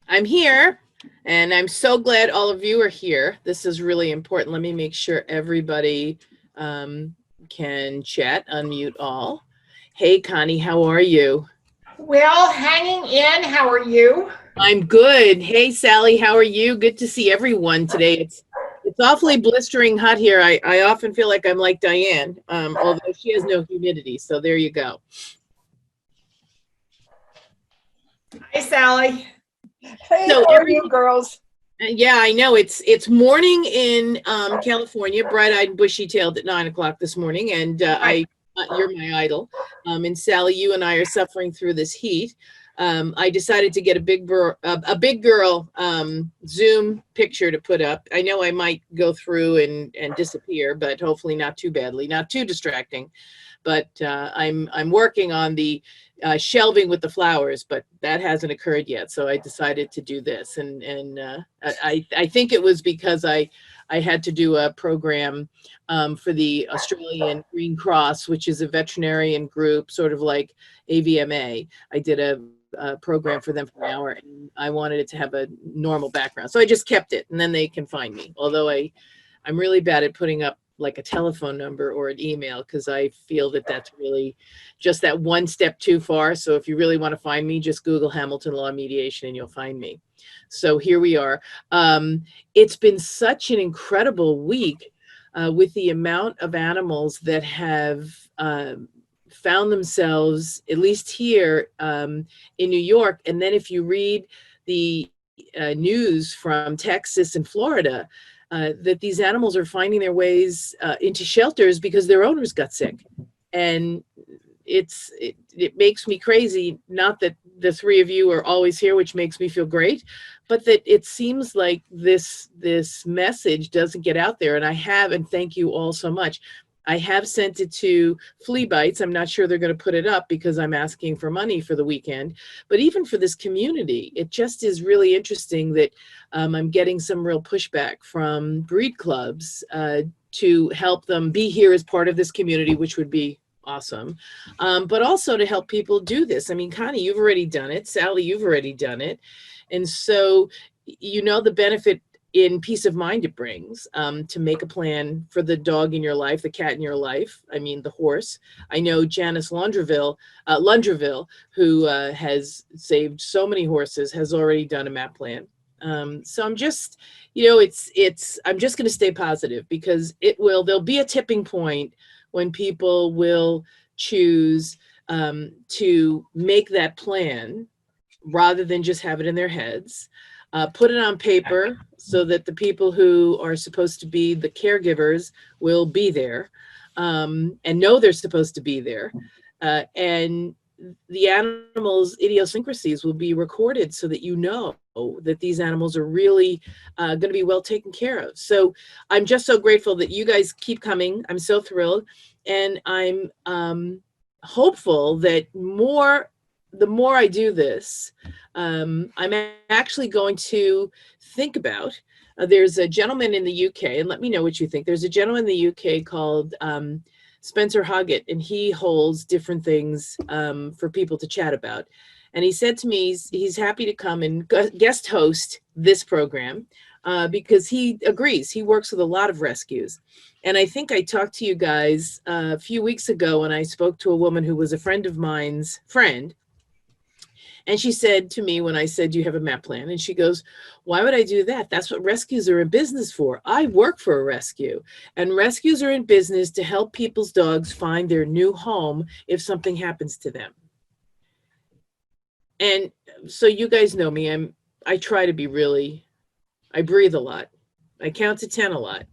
I'm here, and I'm so glad all of you are here. This is really important. Let me make sure everybody um, can chat, unmute all. Hey, Connie, how are you? Well, hanging in. How are you? I'm good. Hey, Sally, how are you? Good to see everyone today. It's awfully blistering hot here. I often feel like I'm like Diane, although she has no humidity. So there you go. Hi, Sally. Hey, So how are you everybody, girls? yeah, I know it's morning in California, bright-eyed, and bushy-tailed at 9 o'clock this morning, and Hi. you're my idol. And Sally, you and I are suffering through this heat. I decided to get a big girl Zoom picture to put up. I know I might go through and disappear, but hopefully not too badly, not too distracting. But I'm working on the shelving with the flowers, but that hasn't occurred yet. So I decided to do this, and I think it was because I had to do a program for the Australian Green Cross, which is a veterinarian group, sort of like AVMA. I did a program for them for an hour, and I wanted it to have a normal background, so I just kept it, and then they can find me. Although I'm really bad at putting up like a telephone number or an email because I feel that that's really just that one step too far. So if you really want to find me, just Google Hamilton Law Mediation and you'll find me. So here we are. It's been such an incredible week with the amount of animals that have found themselves, at least here in New York. And then if you read the news from Texas and Florida, that these animals are finding their ways into shelters because their owners got sick. And it makes me crazy, not that the three of you are always here, which makes me feel great, but that it seems like this message doesn't get out there. And I have, and thank you all so much, I have sent it to Flea Bites. I'm not sure they're going to put it up because I'm asking for money for the weekend. But even for this community, it just is really interesting that I'm getting some real pushback from breed clubs to help them be here as part of this community, which would be awesome. But also to help people do this. I mean, Connie, you've already done it. Sally, you've already done it. And so, you know, the benefit in peace of mind it brings to make a plan for the dog in your life, the cat in your life. I mean, the horse. I know Janice Lundreville, who has saved so many horses, has already done a MAP plan. So I'm just, you know, I'm just going to stay positive because there'll be a tipping point when people will choose to make that plan rather than just have it in their heads, put it on paper so that the people who are supposed to be the caregivers will be there and know they're supposed to be there. And the animals' idiosyncrasies will be recorded so that you know that these animals are really going to be well taken care of. So I'm just so grateful that you guys keep coming. I'm so thrilled. And I'm hopeful that the more I do this, I'm actually going to think about. There's a gentleman in the UK, and let me know what you think. There's a gentleman in the UK called Spencer Hoggett, and he holds different things for people to chat about. And he said to me he's happy to come and guest host this program because he agrees. He works with a lot of rescues. And I think I talked to you guys a few weeks ago when I spoke to a woman who was a friend of mine's friend. And she said to me when I said, "Do you have a MAP plan?" And she goes, "Why would I do that? That's what rescues are in business for. I work for a rescue. And rescues are in business to help people's dogs find their new home if something happens to them." And so you guys know me. I try to be really, I breathe a lot. I count to 10 a lot.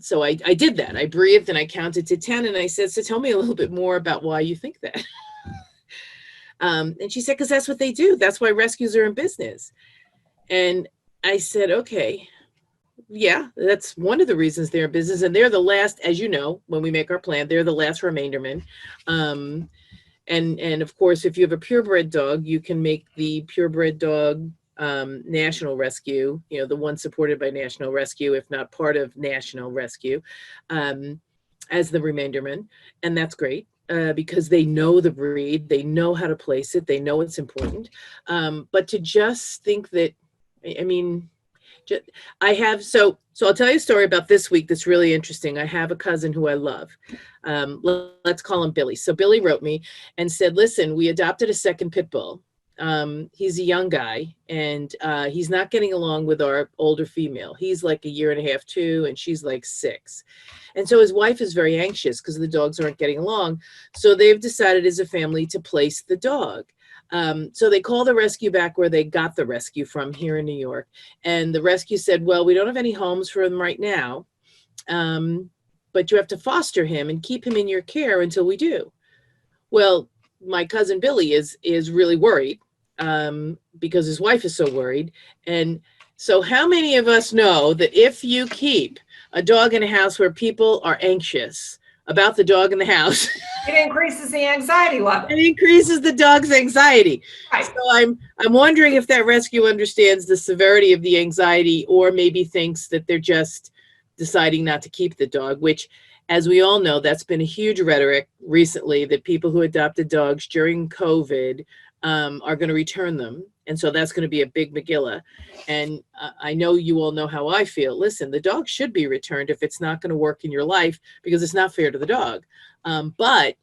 So I did that. I breathed and I counted to 10 and I said, "So tell me a little bit more about why you think that." And she said, "Because that's what they do. That's why rescues are in business." And I said, "Okay, yeah, that's one of the reasons they're in business. And they're the last, as you know, when we make our plan, they're the last remaindermen. Um, and of course, if you have a purebred dog, you can make the purebred dog National Rescue, you know, the one supported by National Rescue, if not part of National Rescue, as the remainderman. And that's great. because they know the breed, they know how to place it, they know it's important. But to just think that, I mean, I have, so I'll tell you a story about this week that's really interesting. I have a cousin who I love. Let's call him Billy. So Billy wrote me and said, listen, we adopted a second pit bull. He's a young guy, and he's not getting along with our older female. He's like a year and a half, too, and she's like 6. And so his wife is very anxious because the dogs aren't getting along. So they've decided as a family to place the dog. So they call the rescue back where they got the rescue from here in New York. And the rescue said, well, we don't have any homes for him right now, but you have to foster him and keep him in your care until we do. Well, my cousin Billy is really worried because his wife is so worried. And so how many of us know that if you keep a dog in a house where people are anxious about the dog in the house, it increases the anxiety level. It increases the dog's anxiety. Right. So I'm wondering if that rescue understands the severity of the anxiety, or maybe thinks that they're just deciding not to keep the dog, which, as we all know, that's been a huge rhetoric recently, that people who adopted dogs during COVID are going to return them. And so that's going to be a big Megillah. And I know you all know how I feel. Listen, the dog should be returned if it's not going to work in your life, because it's not fair to the dog. But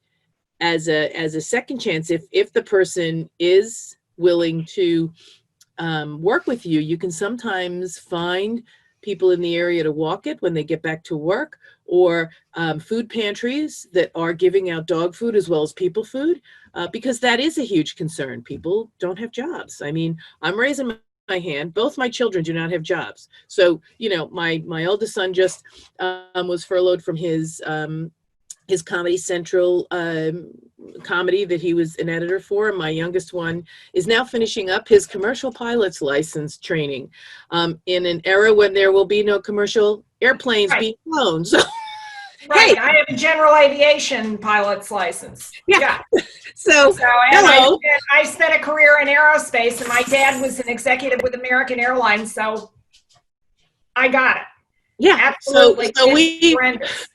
as a second chance, if the person is willing to work with you, you can sometimes find people in the area to walk it when they get back to work, or food pantries that are giving out dog food as well as people food, because that is a huge concern. People don't have jobs. I mean, I'm raising my hand. Both my children do not have jobs. So, you know, my oldest son just was furloughed from his Comedy Central comedy that he was an editor for. And my youngest one is now finishing up his commercial pilot's license training in an era when there will be no commercial airplanes being flown. So, right. Hey. I have a general aviation pilot's license. Yeah. So hello. I spent a career in aerospace, and my dad was an executive with American Airlines, so I got it. Yeah. Absolutely. So we. Horrendous.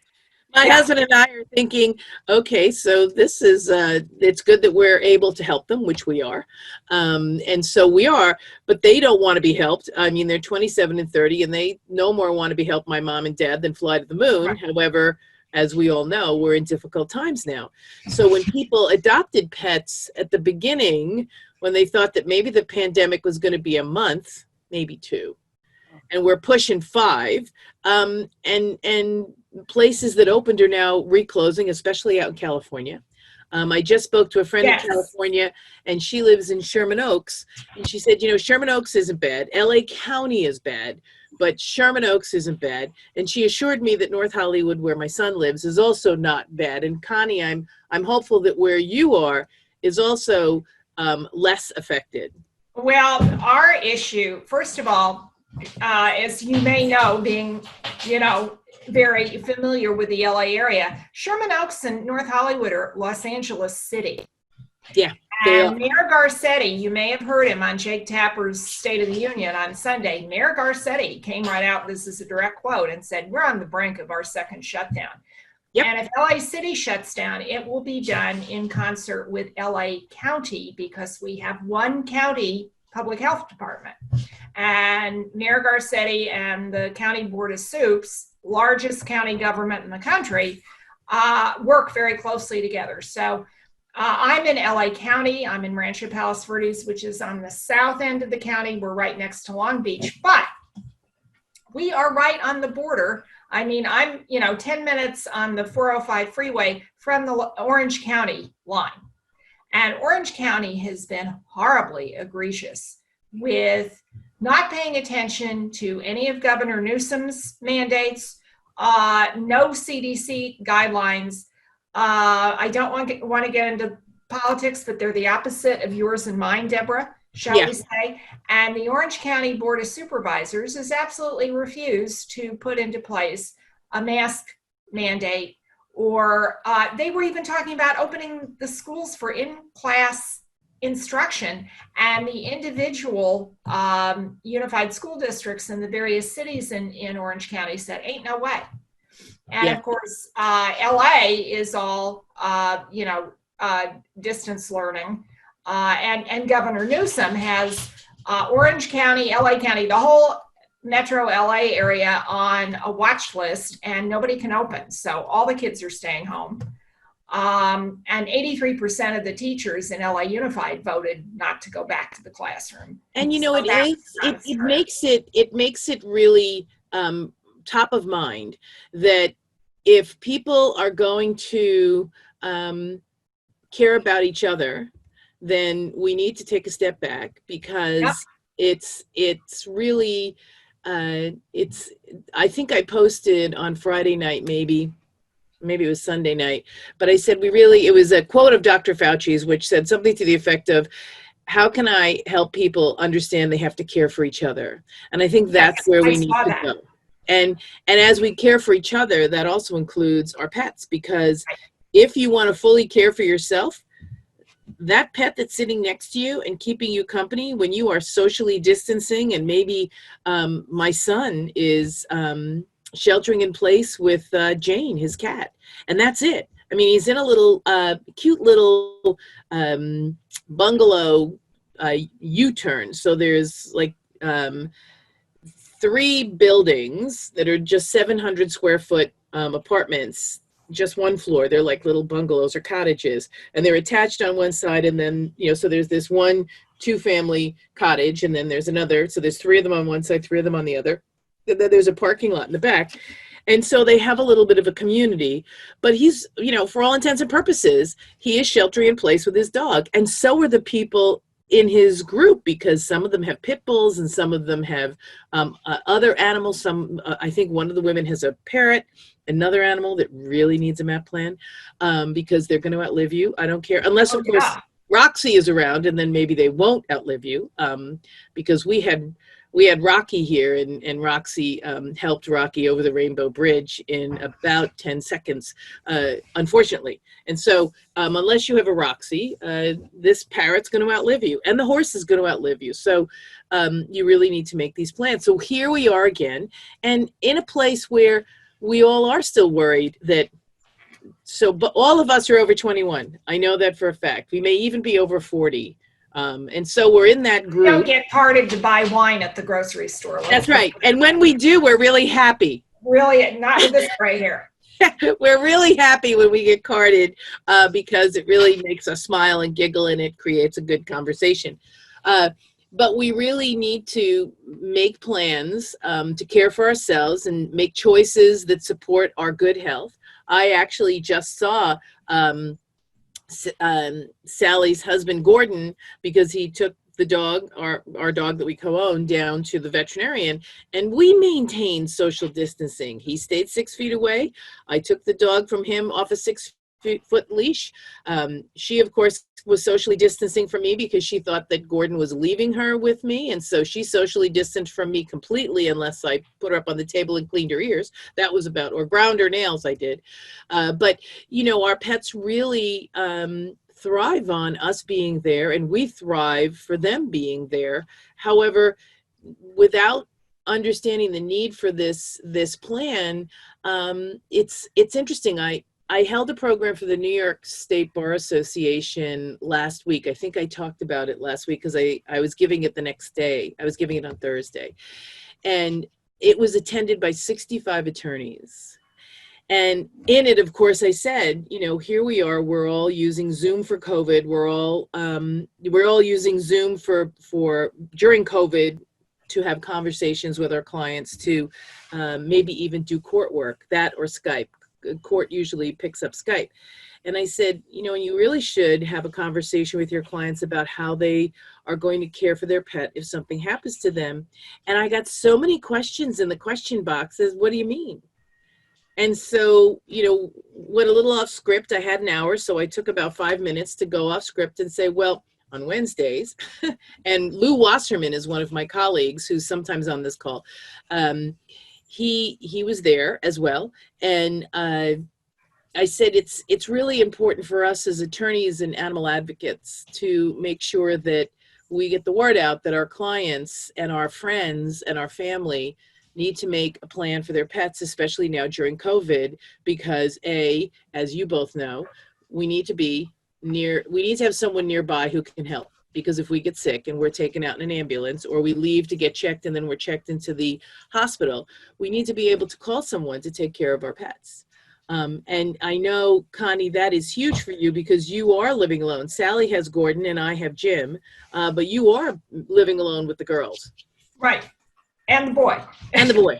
My husband and I are thinking, okay, so this is, it's good that we're able to help them, which we are. And so we are, but they don't want to be helped. I mean, they're 27 and 30, and they no more want to be helped by mom and dad than fly to the moon. Right. However, as we all know, we're in difficult times now. So when people adopted pets at the beginning, when they thought that maybe the pandemic was going to be a month, maybe 2, and we're pushing 5, and places that opened are now reclosing, especially out in California. I just spoke to a friend in California, and she lives in Sherman Oaks, and she said, you know, Sherman Oaks isn't bad. LA County is bad, but Sherman Oaks isn't bad. And she assured me that North Hollywood, where my son lives, is also not bad. And Connie, I'm hopeful that where you are is also less affected. Well, our issue, first of all, as you may know, being, you know, very familiar with the LA area, Sherman Oaks and North Hollywood are Los Angeles City. Yeah. And Mayor Garcetti, you may have heard him on Jake Tapper's State of the Union on Sunday. Mayor Garcetti came right out, this is a direct quote, and said, we're on the brink of our second shutdown. Yep. And if LA City shuts down, it will be done in concert with LA County, because we have one county public health department. And Mayor Garcetti and the County Board of Soups, largest county government in the country, work very closely together. So I'm in LA County. I'm in Rancho Palos Verdes, which is on the south end of the county. We're right next to Long Beach, but we are right on the border. I mean, I'm, 10 minutes on the 405 freeway from the Orange County line. And Orange County has been horribly egregious with not paying attention to any of Governor Newsom's mandates, no CDC guidelines. I don't want to get into politics, but they're the opposite of yours and mine, Deborah, shall we say. And the Orange County Board of Supervisors has absolutely refused to put into place a mask mandate, or they were even talking about opening the schools for in-class instruction, and the individual unified school districts in the various cities in Orange County said, ain't no way. And Yeah. of course, LA is all, distance learning. And Governor Newsom has Orange County, LA County, the whole metro LA area on a watch list, and nobody can open. So all the kids are staying home. And 83% of the teachers in LA Unified voted not to go back to the classroom. And you know, So it makes it really top of mind that if people are going to care about each other, then we need to take a step back, because it's really it's I think I posted on Friday night, maybe it was Sunday night, but I said it was a quote of Dr. Fauci's, which said something to the effect of, how can I help people understand they have to care for each other? And I think that's where we need to go. And as we care for each other, that also includes our pets, because if you want to fully care for yourself, that pet that's sitting next to you and keeping you company when you are socially distancing, and maybe my son is sheltering in place with Jane, his cat, and that's it. I mean, he's in a little cute little bungalow U-turn. So there's like 3 buildings that are just 700 square foot apartments, just one floor. They're like little bungalows or cottages, and they're attached on one side. And then, so there's this 1-2-family cottage, and then there's another. So there's 3 of them on one side, 3 of them on the other. And then there's a parking lot in the back. And so they have a little bit of a community, but he's, for all intents and purposes, he is sheltering in place with his dog. And so are the people in his group, because some of them have pit bulls and some of them have other animals. Some, I think one of the women has a parrot, another animal that really needs a MAP plan, because they're going to outlive you. I don't care. Unless, of course, Roxy is around, and then maybe they won't outlive you, because we had Rocky here, and Roxy helped Rocky over the Rainbow Bridge in about 10 seconds, unfortunately. And so unless you have a Roxy, this parrot's going to outlive you, and the horse is going to outlive you. So you really need to make these plans. So here we are again, and in a place where we all are still worried that, but all of us are over 21. I know that for a fact. We may even be over 40. And so we're in that group. Don't get carded to buy wine at the grocery store. That's right. And when we do, we're really happy. Really, not with this right here. We're really happy when we get carded, because it really makes us smile and giggle, and it creates a good conversation. But we really need to make plans to care for ourselves and make choices that support our good health. I actually just saw Sally's husband, Gordon, because he took the dog, our dog that we co-own, down to the veterinarian, and we maintained social distancing. He stayed 6 feet away. I took the dog from him off a 6-foot leash. She, of course, was socially distancing from me because she thought that Gordon was leaving her with me. And so she socially distanced from me completely, unless I put her up on the table and cleaned her ears. That was about, or ground her nails, I did. But, our pets really thrive on us being there, and we thrive for them being there. However, without understanding the need for this plan, it's interesting. I held a program for the New York State Bar Association last week. I think I talked about it last week because I was giving it the next day. I was giving it on Thursday. And it was attended by 65 attorneys. And in it, of course, I said, here we are, we're all using Zoom for COVID. We're all using Zoom for during COVID to have conversations with our clients, to maybe even do court work, that or Skype. Court usually picks up Skype. And I said, you really should have a conversation with your clients about how they are going to care for their pet if something happens to them. And I got so many questions in the question boxes. What do you mean? And so, went a little off script. I had an hour, so I took about 5 minutes to go off script and say, well, on Wednesdays, and Lou Wasserman is one of my colleagues who's sometimes on this call. He was there as well. And I said, it's really important for us as attorneys and animal advocates to make sure that we get the word out that our clients and our friends and our family need to make a plan for their pets, especially now during COVID, because as you both know, we need to have someone nearby who can help. Because if we get sick and we're taken out in an ambulance, or we leave to get checked and then we're checked into the hospital, we need to be able to call someone to take care of our pets. And I know, Connie, that is huge for you because you are living alone. Sally has Gordon and I have Jim, but you are living alone with the girls. Right. And the boy. And the boy.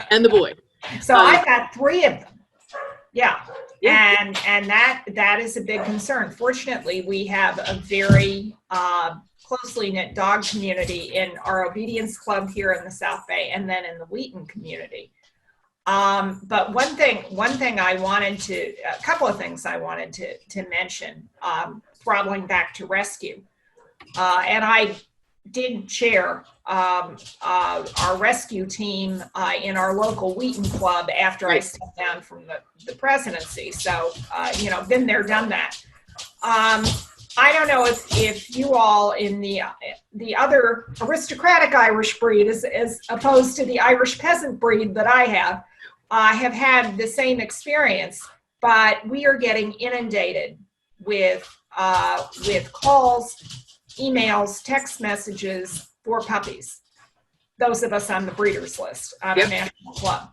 And the boy. So I've got 3 of them. Yeah. Yeah. And that is a big concern. Fortunately, we have a very closely knit dog community in our obedience club here in the South Bay, and then in the Wheaton community. But a couple of things I wanted to mention, throttling back to rescue. And I did chair our rescue team in our local Wheaton club after I stepped down from the presidency. So, been there, done that. I don't know if you all in the other aristocratic Irish breed, as opposed to the Irish peasant breed that I have had the same experience, but we are getting inundated with calls, emails, text messages for puppies. Those of us on the breeders list on a national club.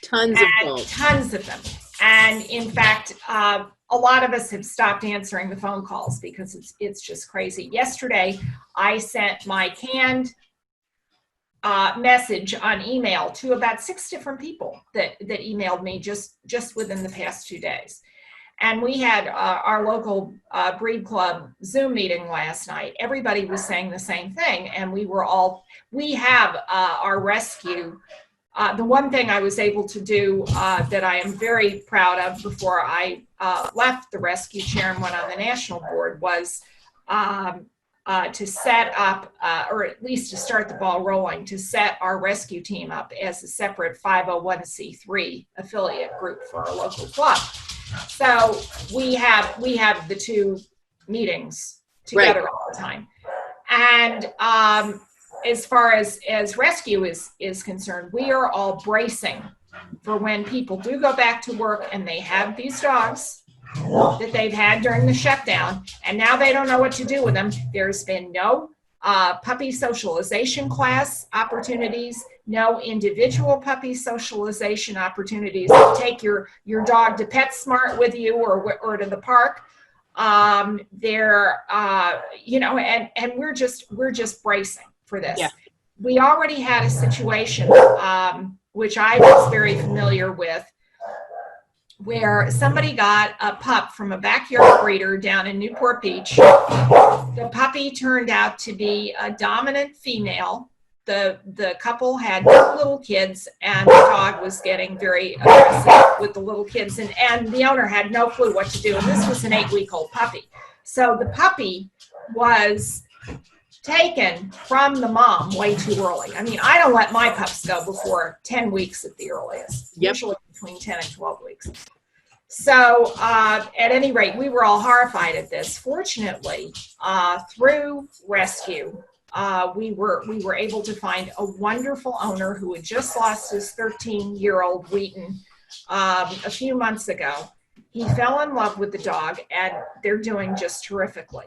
Tons of them. And in fact, a lot of us have stopped answering the phone calls because it's just crazy. Yesterday, I sent my canned message on email to about 6 different people that emailed me just within the past 2 days. And we had our local breed club Zoom meeting last night. Everybody was saying the same thing. And we have our rescue. The one thing I was able to do that I am very proud of before I left the rescue chair and went on the national board was to set up, or at least to start the ball rolling, to set our rescue team up as a separate 501c3 affiliate group for our local club. So we have the 2 meetings together all the time. And as far as rescue is concerned, we are all bracing for when people do go back to work and they have these dogs that they've had during the shutdown, and now they don't know what to do with them. There's been no puppy socialization class opportunities, no individual puppy socialization opportunities. Take your dog to PetSmart with you or to the park. And we're just bracing for this. Yeah. We already had a situation, which I was very familiar with, where somebody got a pup from a backyard breeder down in Newport Beach. The puppy turned out to be a dominant female. The couple had 2 little kids, and the dog was getting very aggressive with the little kids, and the owner had no clue what to do. And this was an 8-week-old puppy. So the puppy was taken from the mom way too early. I mean, I don't let my pups go before 10 weeks at the earliest, usually between 10 and 12 weeks. So at any rate, we were all horrified at this. Fortunately, through rescue, we were able to find a wonderful owner who had just lost his 13-year-old Wheaton a few months ago. He fell in love with the dog, and they're doing just terrifically.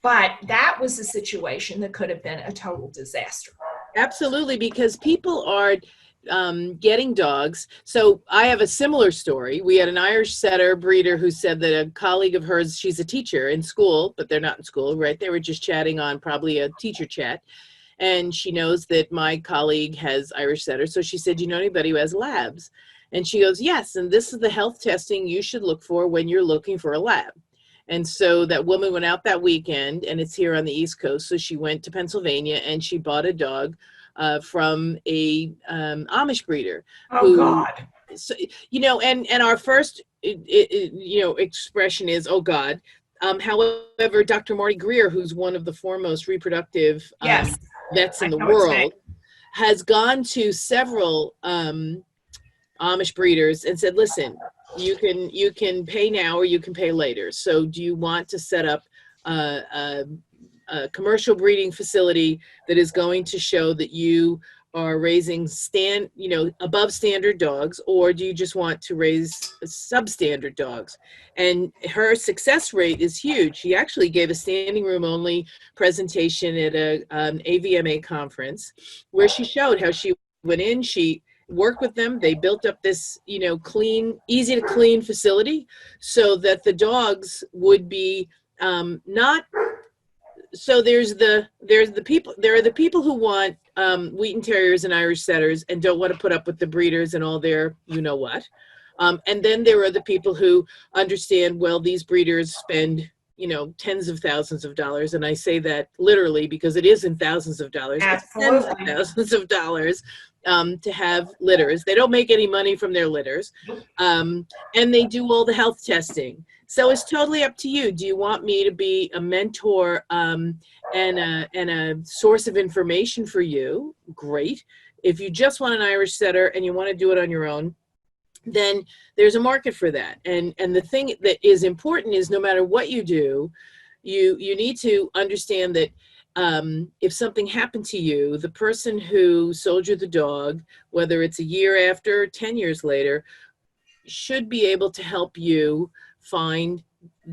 But that was a situation that could have been a total disaster. Absolutely, because people are getting dogs. So I have a similar story. We had an Irish setter breeder who said that a colleague of hers, she's a teacher in school, but they're not in school, right? They were just chatting on probably a teacher chat. And she knows that my colleague has Irish setters. So she said, "You know anybody who has labs?" And she goes, "Yes. And this is the health testing you should look for when you're looking for a lab." And so that woman went out that weekend, and it's here on the East Coast. So she went to Pennsylvania and she bought a dog from a Amish breeder. Oh, God. So, and our first, expression is, "Oh, God." However, Dr. Marty Greer, who's one of the foremost reproductive vets in the world, has gone to several Amish breeders and said, "Listen, you can pay now or you can pay later. So do you want to set up a commercial breeding facility that is going to show that you are raising above standard dogs, or do you just want to raise substandard dogs? And her success rate is huge. She actually gave a standing room only presentation at an AVMA conference where she showed how she went in, she worked with them, they built up this, clean, easy to clean facility so that the dogs would be not. So there are the people who want Wheaten Terriers and Irish Setters and don't want to put up with the breeders and all their what. And then there are the people who understand, well, these breeders spend tens of thousands of dollars, and I say that literally because it isn't thousands of dollars, Absolutely. it's tens of thousands of dollars to have litters. They don't make any money from their litters, and they do all the health testing. So it's totally up to you. Do you want me to be a mentor and a source of information for you? Great. If you just want an Irish Setter and you want to do it on your own, then there's a market for that. And the thing that is important is no matter what you do, you need to understand that if something happened to you, the person who sold you the dog, whether it's a year after, 10 years later, should be able to help you find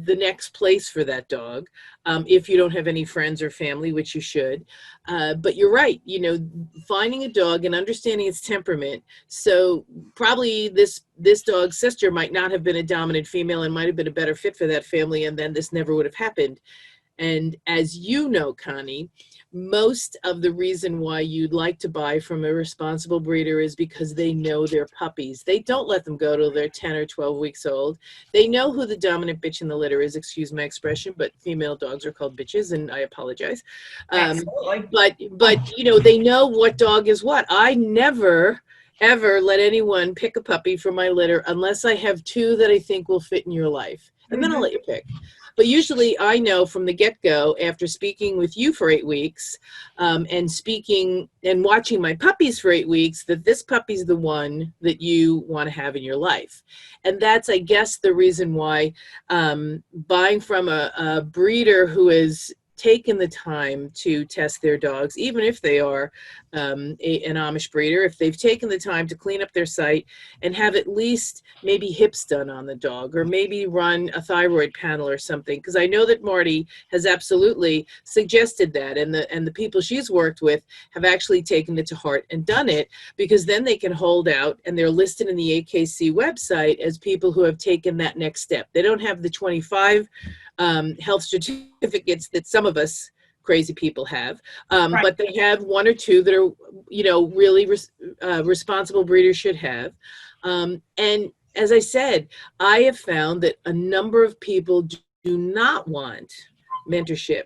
the next place for that dog, if you don't have any friends or family, which you should. But you're right, finding a dog and understanding its temperament. So probably this dog's sister might not have been a dominant female and might have been a better fit for that family, and then this never would have happened. And as you know, Connie, most of the reason why you'd like to buy from a responsible breeder is because they know their puppies. They don't let them go till they're 10 or 12 weeks old. They know who the dominant bitch in the litter is, excuse my expression, but female dogs are called bitches, and I apologize. Absolutely. But they know what dog is what. I never, ever let anyone pick a puppy for my litter unless I have two that I think will fit in your life. And then I'll let you pick. But usually I know from the get-go, after speaking with you for 8 weeks, and speaking and watching my puppies for 8 weeks, that this puppy's the one that you want to have in your life. And that's, I guess, the reason why buying from a breeder who is taken the time to test their dogs, even if they are an Amish breeder, if they've taken the time to clean up their site and have at least maybe hips done on the dog, or maybe run a thyroid panel or something, because I know that Marty has absolutely suggested that, and the people she's worked with have actually taken it to heart and done it, because then they can hold out and they're listed in the AKC website as people who have taken that next step. They don't have the 25 health certificates that some of us crazy people have, Right. but they have 1 or 2 that are, really responsible breeders should have. And as I said, I have found that a number of people do not want mentorship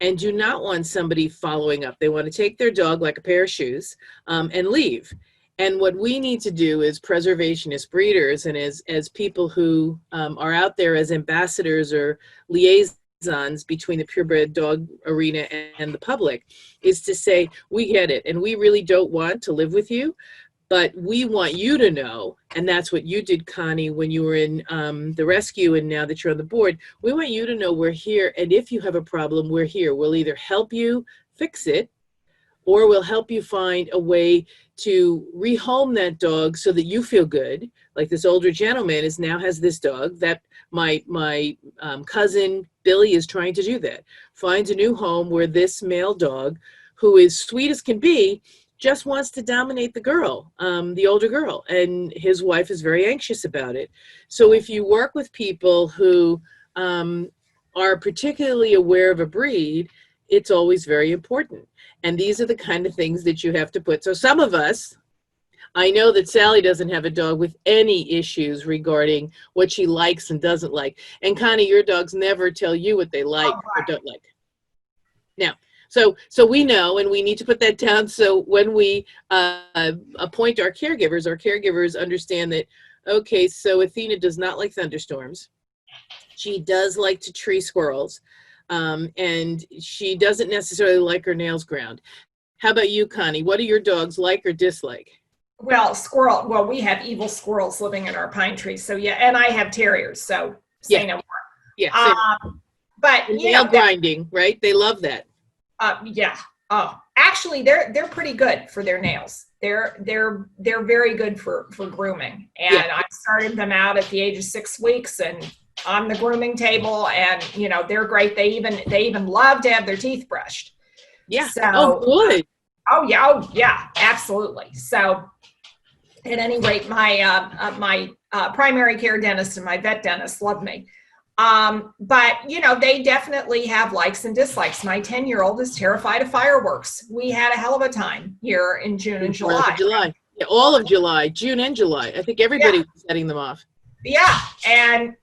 and do not want somebody following up. They want to take their dog like a pair of shoes and leave. And what we need to do as preservationist breeders and as people who are out there as ambassadors or liaisons between the purebred dog arena and the public is to say, we get it, and we really don't want to live with you, but we want you to know, and that's what you did, Connie, when you were in the rescue, and now that you're on the board, we want you to know we're here, and if you have a problem, we're here. We'll either help you fix it, or we'll help you find a way to rehome that dog so that you feel good. Like this older gentleman now has this dog that my cousin Billy is trying to do that. Finds a new home where this male dog, who is sweet as can be, just wants to dominate the girl, the older girl, and his wife is very anxious about it. So if you work with people who are particularly aware of a breed, it's always very important. And these are the kind of things that you have to put. So some of us, I know that Sally doesn't have a dog with any issues regarding what she likes and doesn't like. And Connie, your dogs never tell you what they like or don't like. Now, so we know, and we need to put that down. So when we appoint our caregivers understand that, okay, so Athena does not like thunderstorms. She does like to tree squirrels. And she doesn't necessarily like her nails ground. How about you, Connie? what do your dogs like or dislike? Well, we have evil squirrels living in our pine trees. So yeah, and I have terriers. So say no more. Yeah. But nail grinding, right? They love that. Yeah. actually, they're pretty good for their nails. They're very good for grooming. And Yeah. I started them out at the age of 6 weeks and on the grooming table, and they're great. They even love to have their teeth brushed. Yeah. So, Oh, good. oh yeah, absolutely. So, at any rate, my primary care dentist and my vet dentist love me. But they definitely have likes and dislikes. My 10-year-old is terrified of fireworks. We had a hell of a time here in June and Fourth July. of July. Yeah, all of July, June and July. I think everybody was setting them off. Yeah, and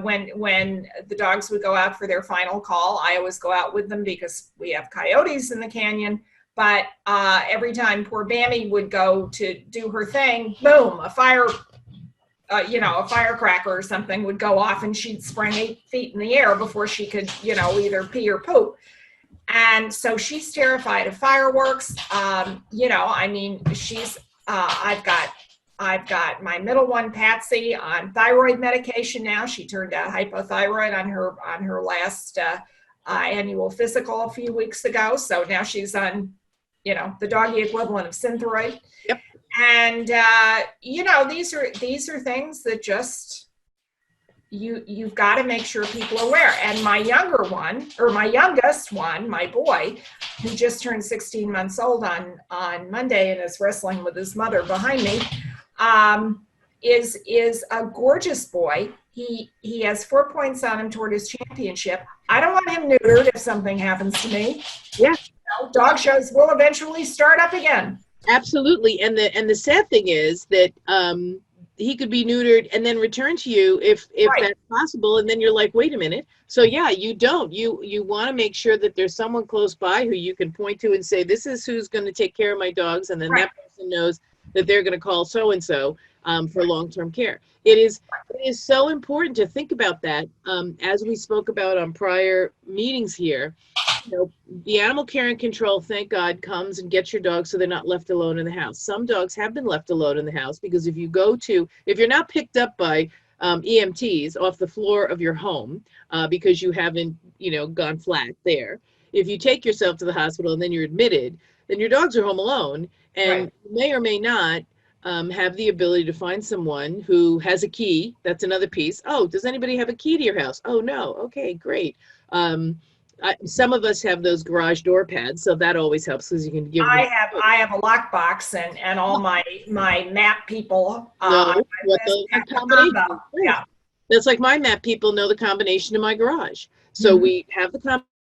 when the dogs would go out for their final call, I always go out with them because we have coyotes in the canyon. But every time poor Bammy would go to do her thing, boom, a firecracker or something would go off, and she'd spring 8 feet in the air before she could, either pee or poop. And so she's terrified of fireworks. She's I've got my middle one, Patsy, on thyroid medication now. She turned out hypothyroid on her last annual physical a few weeks ago. So now she's on, the doggy equivalent of Synthroid. Yep. And these are things that just you've got to make sure people are aware. And my youngest one, my boy, who just turned 16 months old on Monday and is wrestling with his mother behind me, is a gorgeous boy. He has 4 points on him toward his championship. I don't want him neutered if something happens to me. Yeah. Dog shows will eventually start up again. Absolutely. And the sad thing is that he could be neutered and then return to you if Right. that's possible. And then you're like, wait a minute. So yeah, you want to make sure that there's someone close by who you can point to and say, this is who's going to take care of my dogs. And then Right. that person knows that they're going to call so-and-so for long-term care. It is so important to think about that. As we spoke about on prior meetings here, the animal care and control, thank God, comes and gets your dog so they're not left alone in the house. Some dogs have been left alone in the house because if you're not picked up by EMTs off the floor of your home because you haven't, gone flat there, if you take yourself to the hospital and then you're admitted, then your dogs are home alone, and Right. may or may not have the ability to find someone who has a key. That's another piece. Oh, does anybody have a key to your house? Oh, no. Okay, great. Some of us have those garage door pads, so that always helps because you can give them. I have a lockbox and all my MAAP people. Know what the combination is. Yeah. That's like my MAP people know the combination to my garage. So we have the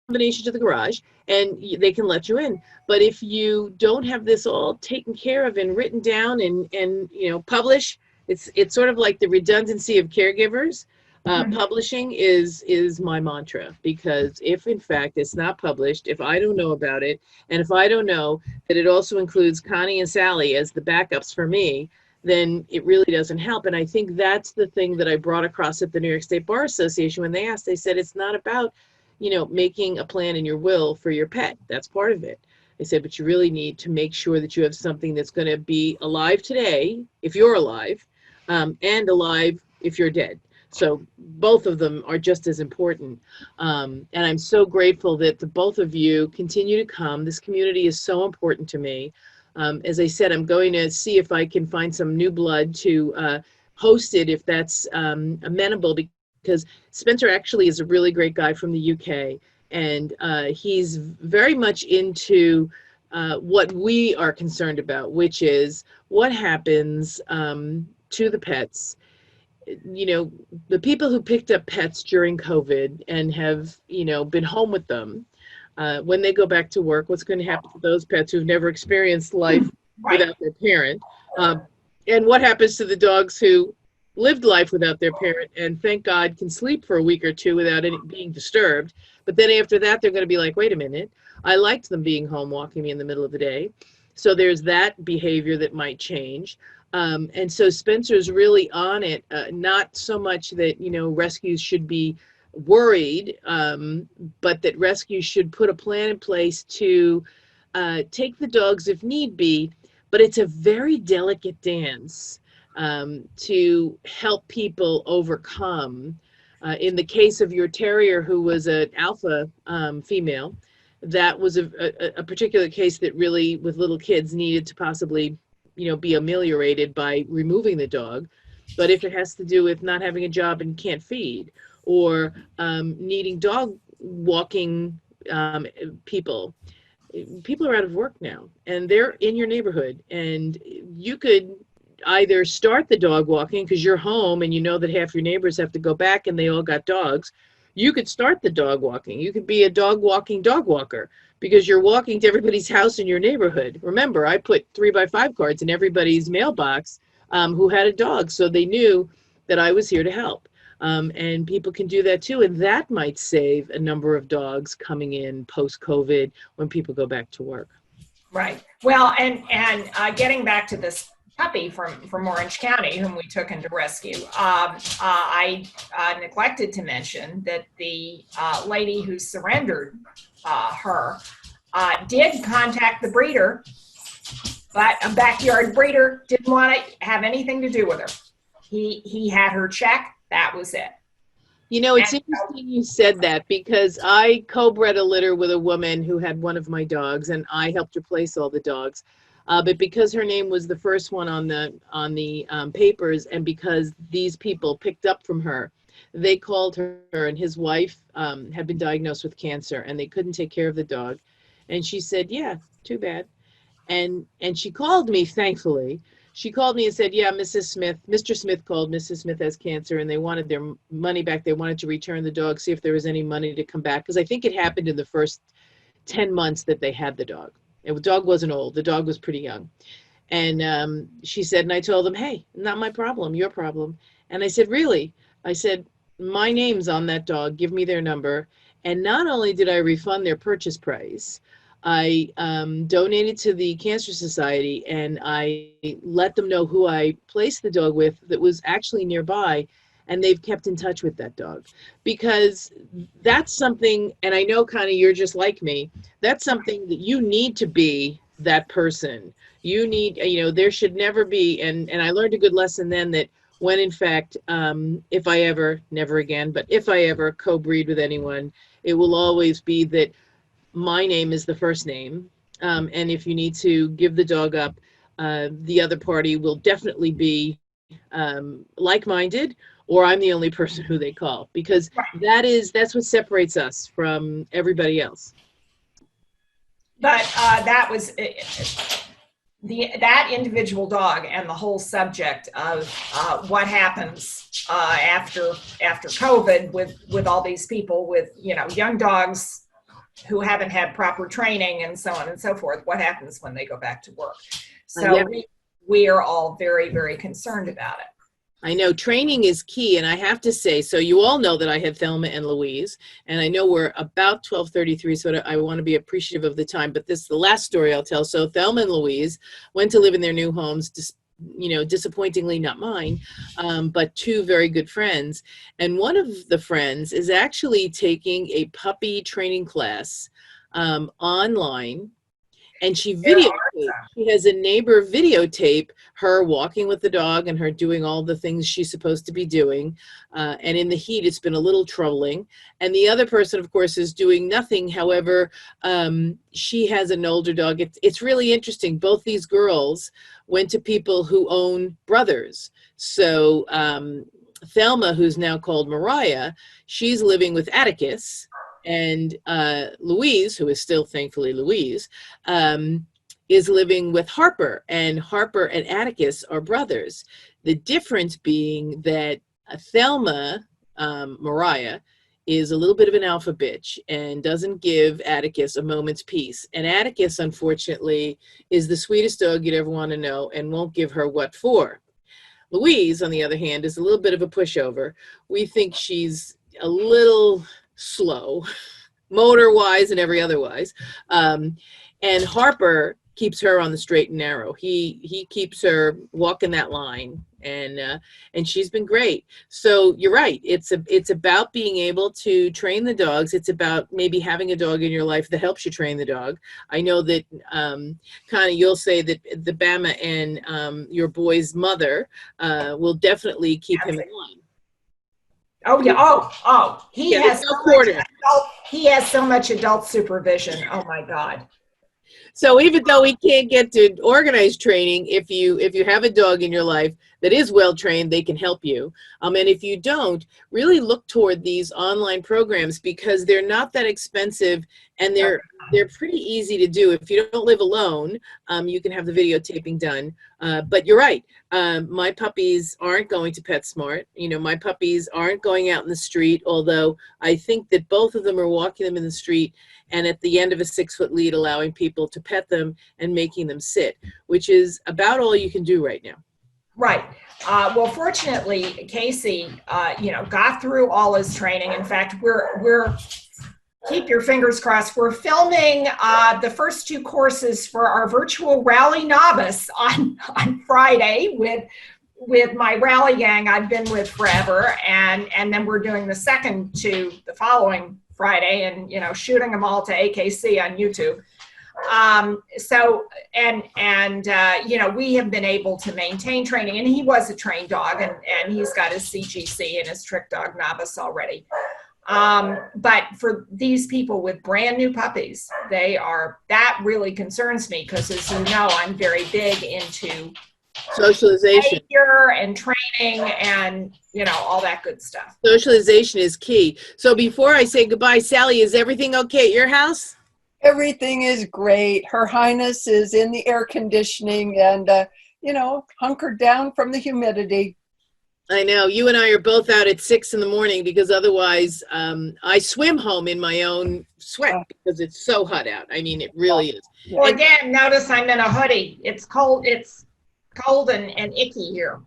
combination to the garage and they can let you in. But if you don't have this all taken care of and written down and publish, it's sort of like the redundancy of caregivers. Publishing is my mantra, because if in fact it's not published, if I don't know about it, and if I don't know that it also includes Connie and Sally as the backups for me, then it really doesn't help. And I think that's the thing that I brought across at the New York State Bar Association when they asked. They said it's not about making a plan in your will for your pet. That's part of it. They said, but you really need to make sure that you have something that's going to be alive today if you're alive, and alive if you're dead. So both of them are just as important. And I'm so grateful that the both of you continue to come. This community is so important to me. As I said, I'm going to see if I can find some new blood to host it, if that's amenable, because Spencer actually is a really great guy from the UK. And he's very much into what we are concerned about, which is what happens to the pets. The people who picked up pets during COVID and have, been home with them, when they go back to work, what's going to happen to those pets who've never experienced life without their parent? And what happens to the dogs who lived life without their parent and thank God can sleep for a week or two without any being disturbed? But then after that, they're going to be like, wait a minute, I liked them being home walking me in the middle of the day. So there's that behavior that might change. And so Spencer's really on it, not so much that, rescues should be worried, but that rescues should put a plan in place to take the dogs if need be. But it's a very delicate dance to help people overcome. In the case of your terrier, who was an alpha female, that was a particular case that really, with little kids, needed to possibly, be ameliorated by removing the dog. But if it has to do with not having a job and can't feed, or needing dog walking people, people are out of work now and they're in your neighborhood, and you could either start the dog walking because you're home and you know that half your neighbors have to go back and they all got dogs. You could start the dog walking. You could be a dog walking dog walker because you're walking to everybody's house in your neighborhood. Remember, I put 3x5 cards in everybody's mailbox who had a dog, so they knew that I was here to help. And people can do that too. And that might save a number of dogs coming in post-COVID when people go back to work. Right. Well, and getting back to this puppy from Orange County, whom we took into rescue, I neglected to mention that the lady who surrendered her did contact the breeder, but a backyard breeder didn't want to have anything to do with her. He had her check. That was it. It's interesting you said that, because I co-bred a litter with a woman who had one of my dogs, and I helped replace all the dogs. But because her name was the first one on the papers, and because these people picked up from her, they called her, and his wife had been diagnosed with cancer, and they couldn't take care of the dog. And she said, "Yeah, too bad." And she called me, thankfully. She called me and said, "Yeah, Mr. Smith called. Mrs. Smith has cancer, and they wanted their money back. They wanted to return the dog, see if there was any money to come back." Because I think it happened in the first 10 months that they had the dog. And the dog wasn't old. The dog was pretty young. And she said, and I told them, "Hey, not my problem, your problem." And I said, "Really?" I said, "My name's on that dog. Give me their number." And not only did I refund their purchase price, I donated to the Cancer Society, and I let them know who I placed the dog with that was actually nearby, and they've kept in touch with that dog. Because that's something, and I know, Connie, you're just like me, that's something that you need to be that person. You need, there should never be, and I learned a good lesson then, that when in fact, if I ever, never again, but if I ever co-breed with anyone, it will always be that my name is the first name. And if you need to give the dog up, the other party will definitely be like-minded, or I'm the only person who they call, because that's what separates us from everybody else. But that was that individual dog, and the whole subject of what happens after COVID with all these people with young dogs who haven't had proper training and so on and so forth. What happens when they go back to work? So we are all very, very concerned about it. I know training is key, and I have to say, so you all know that I have Thelma and Louise, and I know we're about 12:33, so I want to be appreciative of the time, but this is the last story I'll tell. So Thelma and Louise went to live in their new homes, disappointingly not mine, but two very good friends. And one of the friends is actually taking a puppy training class online. And she has a neighbor videotape her walking with the dog and her doing all the things she's supposed to be doing. And in the heat, it's been a little troubling. And the other person, of course, is doing nothing. However, she has an older dog. It's really interesting. Both these girls went to people who own brothers. So Thelma, who's now called Mariah, she's living with Atticus. And Louise, who is still thankfully Louise, is living with Harper. And Harper and Atticus are brothers. The difference being that Thelma, Mariah, is a little bit of an alpha bitch and doesn't give Atticus a moment's peace. And Atticus, unfortunately, is the sweetest dog you'd ever want to know and won't give her what for. Louise, on the other hand, is a little bit of a pushover. We think she's a little slow, motor-wise and every otherwise. And Harper keeps her on the straight and narrow. He keeps her walking that line, and she's been great. So you're right. It's about being able to train the dogs. It's about maybe having a dog in your life that helps you train the dog. I know that, Connie, you'll say that the Bama and your boy's mother will definitely keep him in line. Oh yeah. Oh. He Yeah, there's has no so much quarter. adult. He has so much adult supervision. Oh my God. So even though we can't get to organized training, if you have a dog in your life that is well trained, they can help you. And if you don't, really look toward these online programs because they're not that expensive and they're pretty easy to do. If you don't live alone, you can have the videotaping done. But you're right. My puppies aren't going to PetSmart. You know, my puppies aren't going out in the street, although I think that both of them are walking them in the street and at the end of a 6-foot lead, allowing people to pet them and making them sit, which is about all you can do right now. Right. Well, fortunately, Casey, got through all his training. In fact, we're keep your fingers crossed. We're filming the first 2 courses for our virtual rally novice on Friday with my rally gang I've been with forever, and then we're doing the second 2 the following Friday, and shooting them all to AKC on YouTube. We have been able to maintain training, and he was a trained dog, and he's got his CGC and his trick dog novice already. But for these people with brand new puppies, that really concerns me because, as you know, I'm very big into Socialization. behavior and training and, all that good stuff. Socialization is key. So before I say goodbye, Sally, is everything okay at your house? Everything is great. Her Highness is in the air conditioning and, hunkered down from the humidity. I know you and I are both out at 6 in the morning because otherwise I swim home in my own sweat because it's so hot out. I mean, it really is. Well, again, notice I'm in a hoodie. It's cold. It's cold and icky here.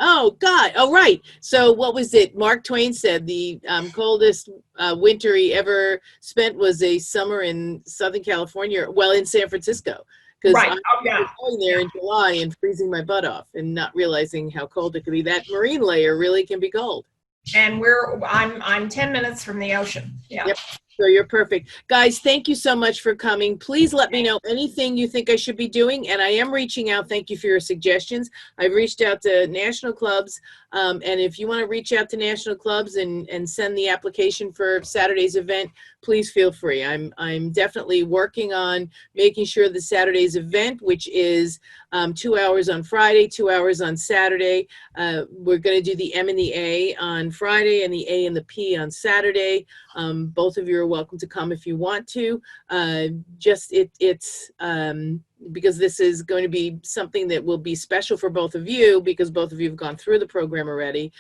Oh, God. Oh, right. So what was it? Mark Twain said the coldest winter he ever spent was a summer in Southern California, well, in San Francisco. Because right. I was going there in July and freezing my butt off and not realizing how cold it could be. That marine layer really can be cold. And I'm 10 minutes from the ocean. Yeah. Yep. So you're perfect. Guys, thank you so much for coming. Please let me know anything you think I should be doing. And I am reaching out. Thank you for your suggestions. I've reached out to national clubs. And if you want to reach out to national clubs and send the application for Saturday's event, please feel free. I'm definitely working on making sure the Saturday's event, which is 2 hours on Friday, 2 hours on Saturday. We're going to do the M and the A on Friday and the A and the P on Saturday. Both of you are welcome to come if you want to. It's because this is going to be something that will be special for both of you because both of you have gone through the program already.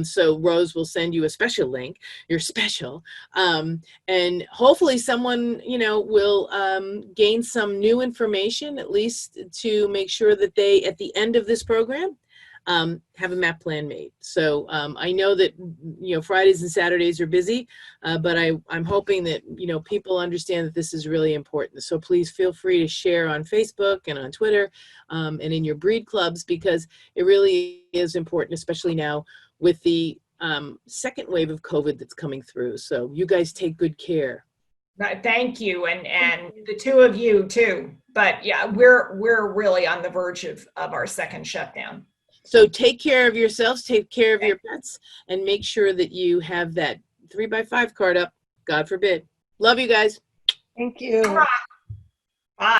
So Rose will send you a special link. You're special. And hopefully someone, will gain some new information, at least to make sure that they, at the end of this program, have a MAP plan made. So I know that, Fridays and Saturdays are busy, but I'm hoping that, people understand that this is really important. So please feel free to share on Facebook and on Twitter and in your breed clubs because it really is important, especially now with the second wave of COVID that's coming through. So you guys take good care. Thank you. And the 2 of you too. But yeah, we're really on the verge of our second shutdown. So take care of yourselves, take care of your pets, and make sure that you have that 3x5 card up. God forbid. Love you guys. Thank you.